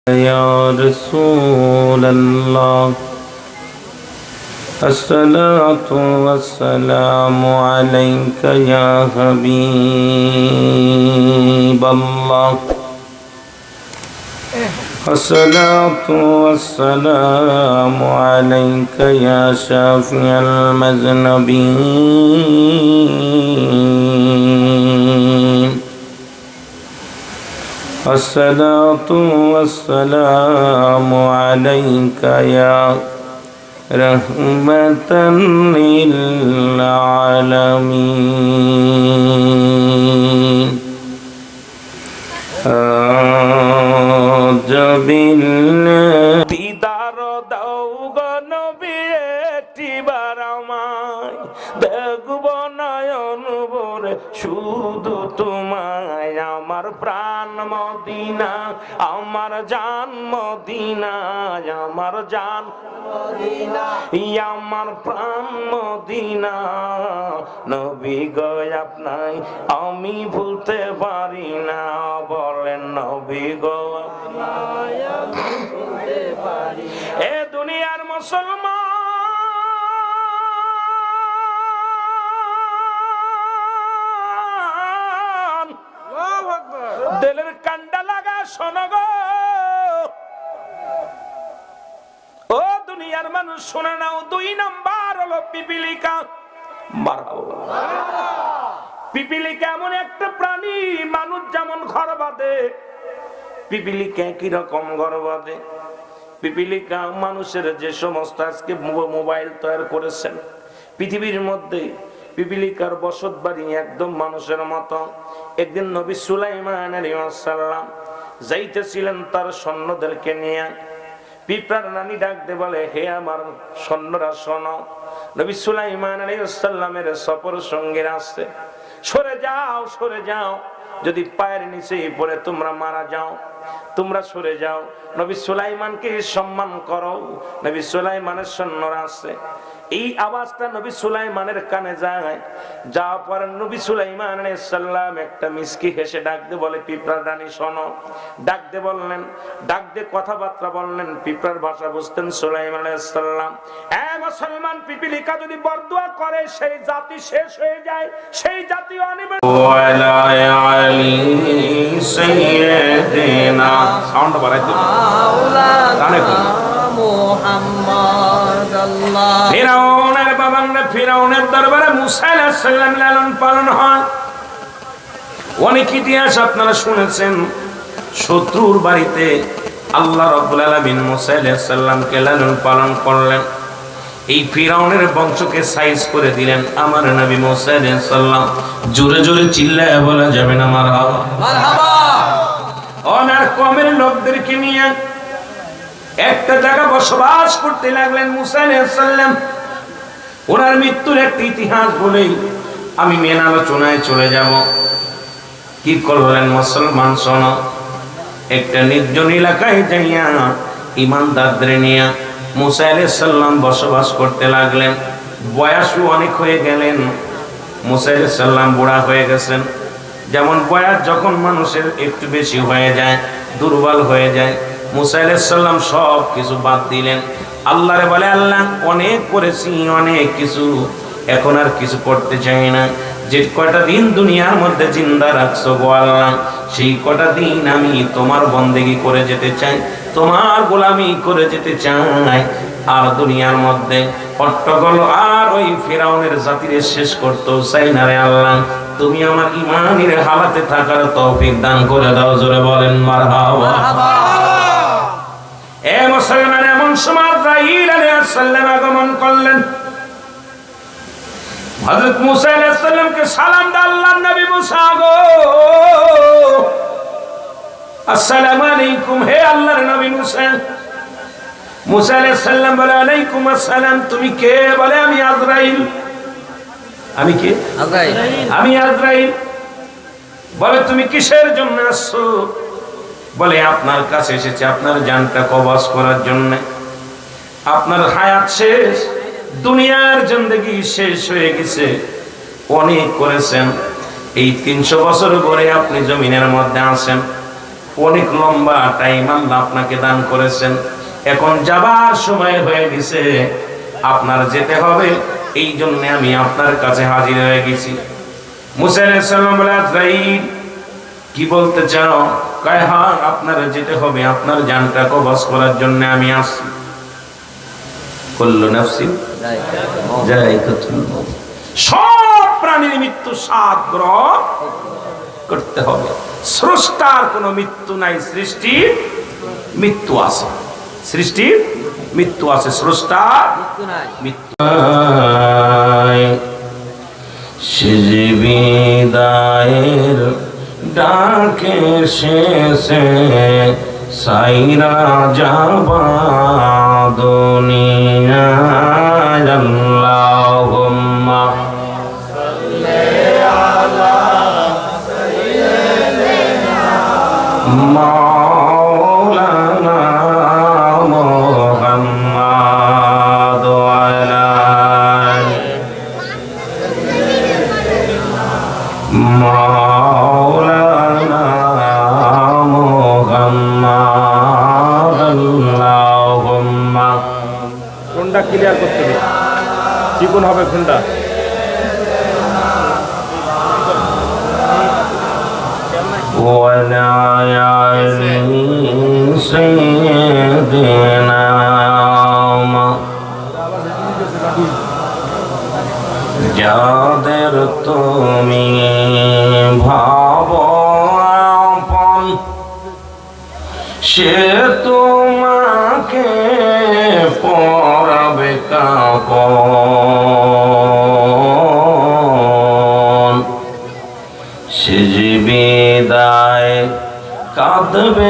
يا رسول الله الصلاة والسلام عليك يا حبيب الله الصلاة والسلام عليك يا شافع المذنبين الصلاة والسلام عليك يا رحمة للعالمين দিদার দাও গো নবী একটিবার আমায় দেখব নয়ন ভরে শুধু তোমায় আমার প্রাণ মদিনা আমার জান মদিনা আমার জান মদিনা আমার প্রাণ মদিনা নবী গো আপনাই আমি ভুলতে পারি না বলেন নবী গো এ দুনিয়ার মুসলমান দিলের কান্ডা লাগা শোনো গো ও দুনিয়ার মানুষ শুনে নাও, 2 নাম্বার হলো পিপিলিকা। পিপিলিকা এমন একটা প্রাণী, মানুষ যেমন ঘর বাঁধে পিপিলিকা একই রকম ঘর বাঁধে। পিপিলিকা মানুষের যে সমস্ত আজকে মোবাইল তৈরি করেছেন পৃথিবীর মধ্যে, পিপিলিকার বসত বাড়ি একদম মানুষের মতো। একদিন নবী সুলাইমান আলাইহিস সালাম যাইতেছিলেন তার সৈন্যদেরকে নিয়ে, পিঁপড়ার রানী ডাক দে বলে, হে আমার সৈন্যরা শোনো, নবী সুলাইমান আলাইহিস সালামের সফর সঙ্গীরা আসছে, সরে যাও সরে যাও, যদি পায়ের নিচে পড়ে তোমরা মারা যাও, তোমরা সরে যাও, নবী সুলাইমানকে সম্মান করো। নবী সুলাইমানের সৈন্যরা আসছে, এই আওয়াজটা নবী সুলাইমানের কানে যায়, যাওয়ার পর নবী সুলাইমান আলাইহিস সালাম একটা মিষ্টি হেসে ডাক দে বলে, পিঁপড়ার রানী শোনো। ডাক দে বললেন, ডাক দে কথাবার্তা বললেন, পিঁপড়ার ভাষা বুঝতেন সুলাইমান আলাইহিস সালাম। মুসলমান, পিপিলিকা যদি বরদুয়া করে সেই জাতি শেষ হয়ে যায়, সেই জাতি অনিবার্য। ওয়ালা আলী সাইয়্যিদিনা সাউন্ড বাড়াইতে গানে মুহাম্মদ আল্লাহ। ফিরাউনের বাবানরা ফিরাউনের দরবারে মুসা আলাইহিস সালাম লালন পালন হয়। অনেক ইতিহাস আপনারা শুনেছেন, শত্রুর বাড়িতে আল্লাহ রাব্বুল আলামিন মুসা আলাইহিস সালামকে লালন পালন করলেন, এই ফিরাউনের বংশকে সাইজ করে দিলেন। আমার নবী মুসা আলাইহিস সালাম জোরে জোরে চিল্লায় বলা যাবে না মারহাবা মারহাবা। ওনার কওমের লোকদেরকে নিয়ে একটা জায়গা বসবাস করতে লাগলেন মুসা আলাইহিস সালাম। ওনার মৃত্যুর একটা ইতিহাস বলেই আমি মেন আলোচনায় চলে যাব। কি করলেন মুসলমান শোনো, একটা নির্জন এলাকায় যাইয়া ইমানদারদের নিয়ে মুসা আলাইহিস সালাম বসবাস করতে লাগলেন। বয়সও অনেক হয়ে গেলেন, মুসা আলাইহিস সালাম বুড়া হয়ে গেছেন। যেমন বয়স যখন মানুষের একটু বেশি হয়ে যায়, দুর্বল হয়ে যায়, মুসা আলাইহিস সালাম সব কিছু বাদ দিলেন। আল্লাহরে বলে, আল্লাহ অনেক করেছি অনেক কিছু, এখন আর কিছু করতে চাই না। যে কয়টা দিন দুনিয়ার মধ্যে জিন্দা রাখছো গো আল্লাহ, সেই কয়টা দিন আমি তোমার বন্দেগী করে যেতে চাই, তোমার গোলামি করে যেতে চাই। আর দুনিয়ার মধ্যে হট্টগোল আর ওই ফিরাউনের জাতিরে শেষ করতে চাই না রে আল্লাহ, তুমি আমার ঈমানের হালাতে থাকার তৌফিক দান করে দাও। জোরে বলেন মারহাবা। এ মুসলমান, এমন সময় আজরাইল আলাইহিস সালাম আগমন করলেন। হযরত মুসা আলাইহিস সালামকে সালাম দা আল্লাহর নবী মুসা গো, আসসালামু আলাইকুম, হে আল্লাহর নবী মুসা। মুসা আলাইহিস সালাম বলে, আলাইকুম আসসালাম, তুমি কে? বলে, আমি আজরাইল। আমি কে? আজরাইল। আমি আজরাইল। বলে, তুমি কিসের জন্য আসছো? বলে, আপনার কাছে এসেছি আপনার জানটা কবজ করার জন্য। আপনার হায়াত শেষ, দুনিয়ার জিন্দেগি শেষ হয়ে গেছে, অনেক করেছেন, এই 300 বছর পরে আপনি জমিনের মধ্যে আছেন, অনেক লম্বা টাইম আল্লাহ আপনাকে দান করেছেন, এখন যাবার সময় হয়ে গেছে, আপনার যেতে হবে, এই জন্য আমি আপনার কাছে হাজির হয়ে গেছি। মুসা আলাইহিস সালাম বলে, আজরাইল কি বলতে চাও? কয় হ্যাঁ, আপনার যেতে হবে, আপনার জানটা কবজ করার জন্য আমি আসছি। কুল্লু নাফসিন যায়কাতুল মউত, সব প্রাণীর মৃত্যু স্বাদ গ্রহণ করতে হবে। স্রষ্টার কোনো মৃত্যু নাই, সৃষ্টির মৃত্যু আছে, সৃষ্টির মৃত্যু আছে, স্রষ্টার মৃত্যু নাই। বিদায়ের ডাকে শেষে সাইরা যাবা দুনিয়ায়, আল্লাহুম্মা মাওলানা মুহাম্মাদ ওয়া আলা মাওলানা মুহাম্মাদ, আল্লাহুম্মা। কোনটা ক্লিয়ার করতে হবে, চিকন হবে কোনটা? وعلى آل سيدنا যাদের তুমি ভাবো আপন, সে তোমাকে পরাবে কাফন, সে যে বিদায় কাঁদবে